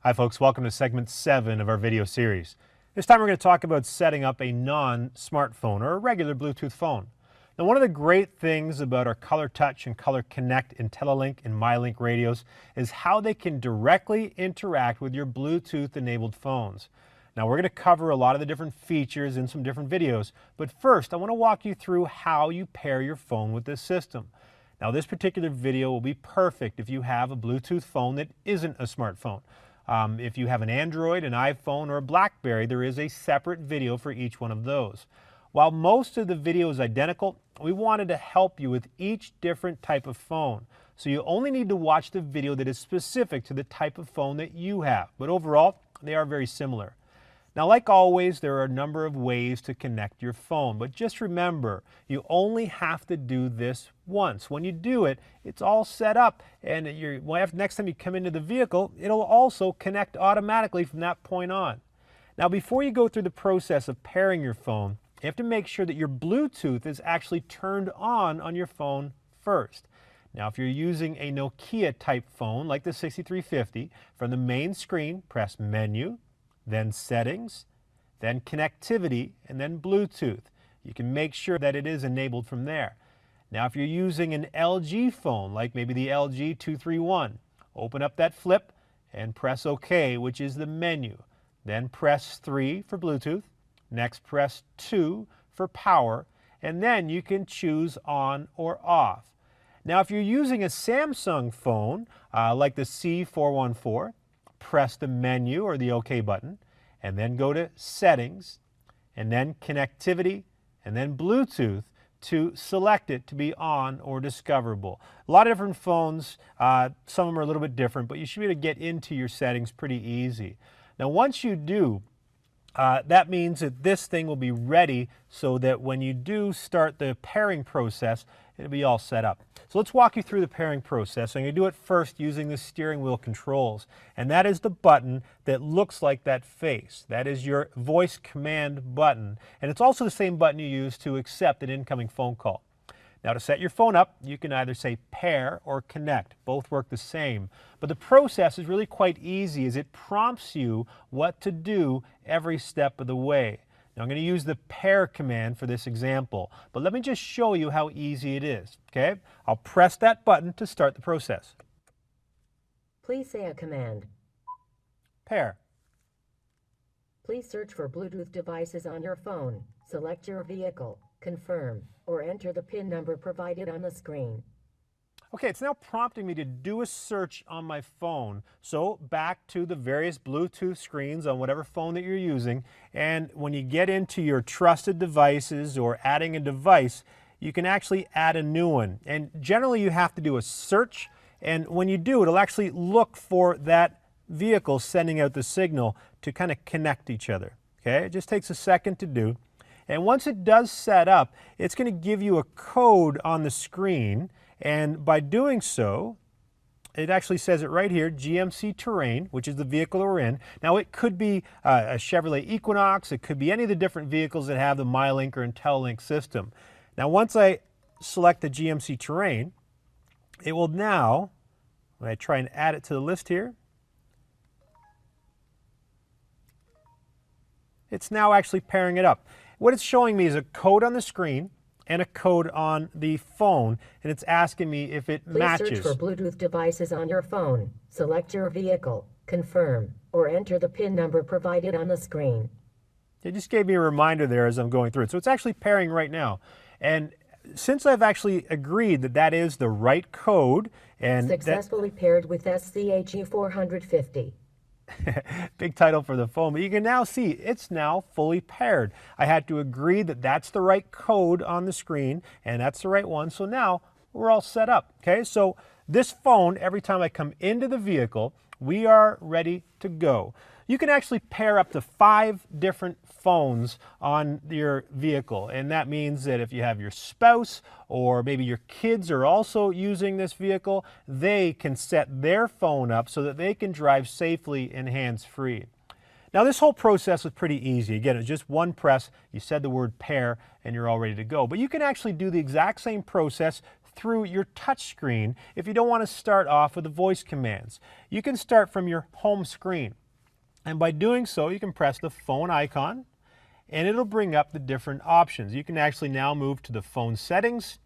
Hi folks, welcome to segment 7 of our video series. This time we're going to talk about setting up a non-smartphone or a regular Bluetooth phone. Now, one of the great things about our Color Touch and Color Connect IntelliLink and MyLink radios is how they can directly interact with your Bluetooth enabled phones. Now, we're going to cover a lot of the different features in some different videos, but first I want to walk you through how you pair your phone with this system. Now, this particular video will be perfect if you have a Bluetooth phone that isn't a smartphone. If you have an Android, an iPhone, or a BlackBerry, there is a separate video for each one of those. While most of the video is identical, we wanted to help you with each different type of phone. So you only need to watch the video that is specific to the type of phone that you have. But overall, they are very similar. Now, like always, there are a number of ways to connect your phone, but just remember, you only have to do this once. When you do it, it's all set up, and next time you come into the vehicle, it'll also connect automatically from that point on. Now, before you go through the process of pairing your phone, you have to make sure that your Bluetooth is actually turned on your phone first. Now, if you're using a Nokia type phone like the 6350, from the main screen, press Menu, then Settings, then Connectivity, and then Bluetooth. You can make sure that it is enabled from there. Now, if you're using an LG phone, like maybe the LG 231, open up that flip and press OK, which is the menu. Then press 3 for Bluetooth. Next, press 2 for power, and then you can choose on or off. Now, if you're using a Samsung phone, like the C414, press the menu or the OK button, and then go to Settings, and then Connectivity, and then Bluetooth to select it to be on or discoverable. A lot of different phones, some of them are a little bit different, but you should be able to get into your settings pretty easy. Now, once you do, that means that this thing will be ready so that when you do start the pairing process, it'll be all set up. So let's walk you through the pairing process. I'm going to do it first using the steering wheel controls, and that is the button that looks like that face. That is your voice command button, and it's also the same button you use to accept an incoming phone call. Now, to set your phone up, you can either say pair or connect. Both work the same. But the process is really quite easy as it prompts you what to do every step of the way. Now, I'm going to use the pair command for this example, but let me just show you how easy it is. Okay? I'll press that button to start the process. Please say a command. Pair. Please search for Bluetooth devices on your phone. Select your vehicle, confirm, or enter the PIN number provided on the screen. Okay, it's now prompting me to do a search on my phone. So back to the various Bluetooth screens on whatever phone that you're using, and when you get into your trusted devices or adding a device, you can actually add a new one. And generally you have to do a search, and when you do, it'll actually look for that vehicle sending out the signal to kind of connect each other. Okay, it just takes a second to do. And once it does set up, it's going to give you a code on the screen. And by doing so, it actually says it right here, GMC Terrain, which is the vehicle we're in. Now, it could be a Chevrolet Equinox. It could be any of the different vehicles that have the MyLink or IntelliLink system. Now, once I select the GMC Terrain, it will now, when I try and add it to the list here, it's now actually pairing it up. What it's showing me is a code on the screen and a code on the phone, and it's asking me if it matches. Please search for Bluetooth devices on your phone. Select your vehicle, confirm, or enter the PIN number provided on the screen. It just gave me a reminder there as I'm going through it. So it's actually pairing right now. And since I've actually agreed that that is the right code, and successfully paired with SCHE 450. Big title for the phone, but you can now see it's now fully paired. I had to agree that that's the right code on the screen and that's the right one. So now we're all set up. Okay, so this phone, every time I come into the vehicle, we are ready to go. You can actually pair up to 5 different phones on your vehicle, and that means that if you have your spouse or maybe your kids are also using this vehicle, they can set their phone up so that they can drive safely and hands-free. Now, this whole process was pretty easy. Again, it's just one press, you said the word pair, and you're all ready to go. But you can actually do the exact same process through your touch screen if you don't want to start off with the voice commands. You can start from your home screen. And by doing so, you can press the phone icon and it'll bring up the different options. You can actually now move to the phone settings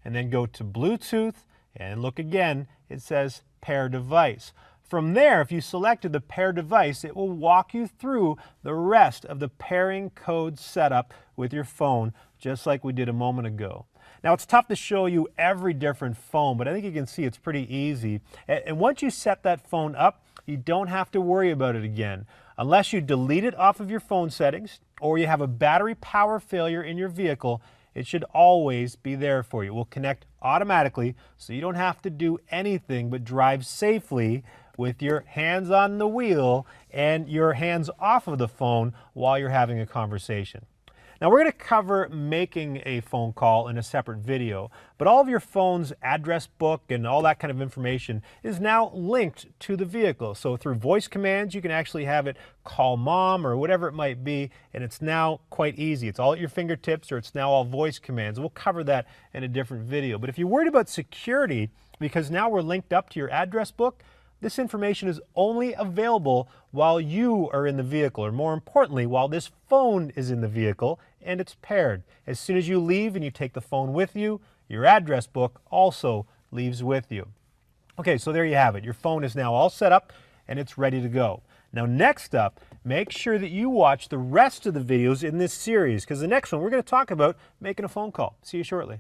and then go to Bluetooth and look again, it says pair device. From there, if you selected the pair device, it will walk you through the rest of the pairing code setup with your phone, just like we did a moment ago. Now, it's tough to show you every different phone, but I think you can see it's pretty easy. And once you set that phone up, you don't have to worry about it again. Unless you delete it off of your phone settings or you have a battery power failure in your vehicle, it should always be there for you. It will connect automatically, so you don't have to do anything but drive safely with your hands on the wheel and your hands off of the phone while you're having a conversation. Now, we're going to cover making a phone call in a separate video, but all of your phone's address book and all that kind of information is now linked to the vehicle. So through voice commands, you can actually have it call mom or whatever it might be, and it's now quite easy. It's all at your fingertips, or it's now all voice commands. We'll cover that in a different video. But if you're worried about security, because now we're linked up to your address book, this information is only available while you are in the vehicle, or more importantly, while this phone is in the vehicle and it's paired. As soon as you leave and you take the phone with you, your address book also leaves with you. Okay, so there you have it. Your phone is now all set up and it's ready to go. Now, next up, make sure that you watch the rest of the videos in this series, because the next one we're going to talk about making a phone call. See you shortly.